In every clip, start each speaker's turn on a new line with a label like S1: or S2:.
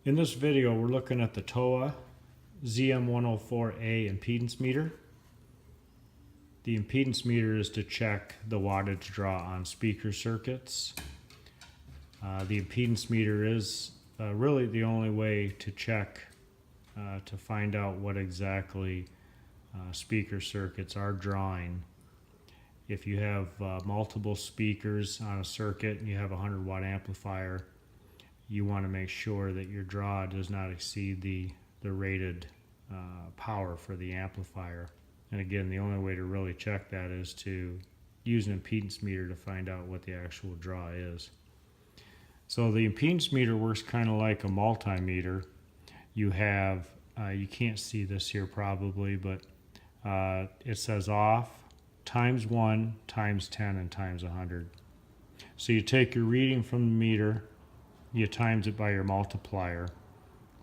S1: In this video, we're looking at the TOA ZM-104A impedance meter. The impedance meter is to check the wattage draw on speaker circuits. The impedance meter is really the only way to check to find out what exactly speaker circuits are drawing. If you have multiple speakers on a circuit and you have a 100-watt amplifier, you want to make sure that your draw does not exceed the rated power for the amplifier. And again, the only way to really check that is to use an impedance meter to find out what the actual draw is. So the impedance meter works kind of like a multimeter. You have, you can't see this here probably, but it says off, times 1, times 10, and times 100. So you take your reading from the meter, you times it by your multiplier.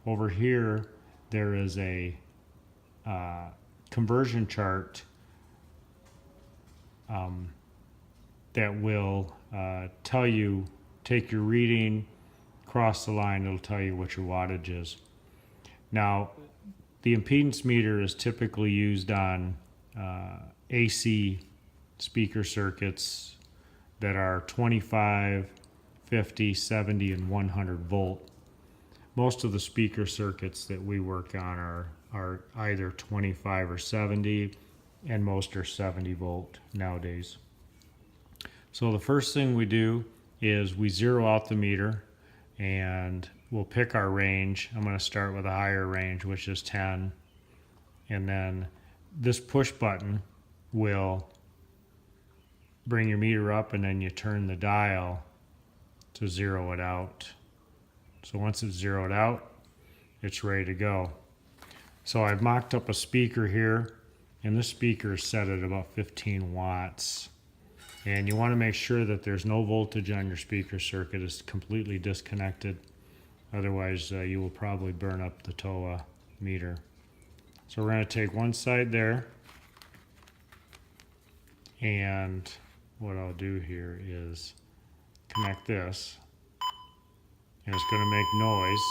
S1: Over here, there is a conversion chart that will tell you, take your reading, cross the line, it'll tell you what your wattage is. Now, the impedance meter is typically used on AC speaker circuits that are 25, 50, 70, and 100 volt. Most of the speaker circuits that we work on are either 25 or 70, and most are 70 volt nowadays. So the first thing we do is we zero out the meter and we'll pick our range. I'm going to start with a higher range, which is 10, and then this push button will bring your meter up, and then you turn the dial to zero it out. So once it's zeroed out, it's ready to go. So I've mocked up a speaker here, and this speaker is set at about 15 watts. And you want to make sure that there's no voltage on your speaker circuit. It's completely disconnected. Otherwise, you will probably burn up the TOA meter. So we're going to take one side there, and what I'll do here is connect this, and it's going to make noise.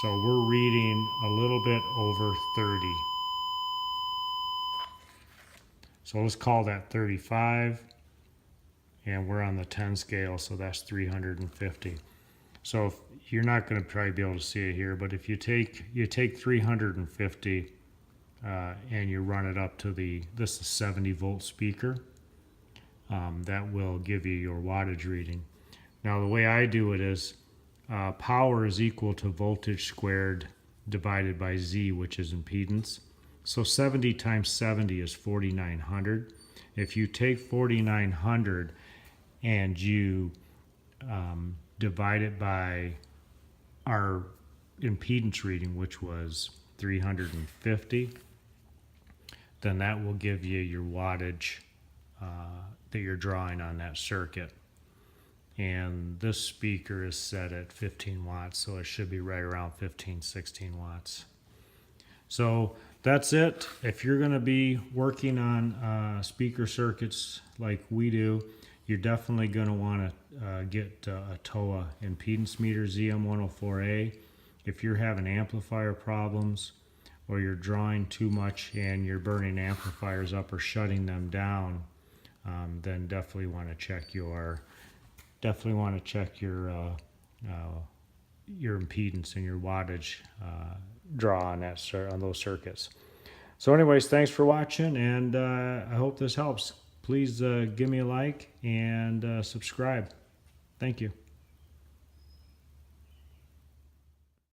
S1: So we're reading a little bit over 30. So let's call that 35, and we're on the 10 scale, so that's 350. So if, you're not going to probably be able to see it here, but if you take 350 and you run it up to this is 70 volt speaker, that will give you your wattage reading. Now the way I do it is power is equal to voltage squared divided by Z, which is impedance. So 70 times 70 is 4,900. If you take 4,900 and you divide it by our impedance reading, which was 350, then that will give you your wattage that you're drawing on that circuit. And this speaker is set at 15 watts, so it should be right around 15, 16 watts. So that's it. If you're going to be working on speaker circuits like we do, you're definitely going to want to get a TOA impedance meter ZM-104A. If you're having amplifier problems, or you're drawing too much and you're burning amplifiers up or shutting them down, then definitely want to check your impedance and your wattage draw on those circuits. So anyways, thanks for watching, and I hope this helps. Please give me a like and subscribe. Thank you.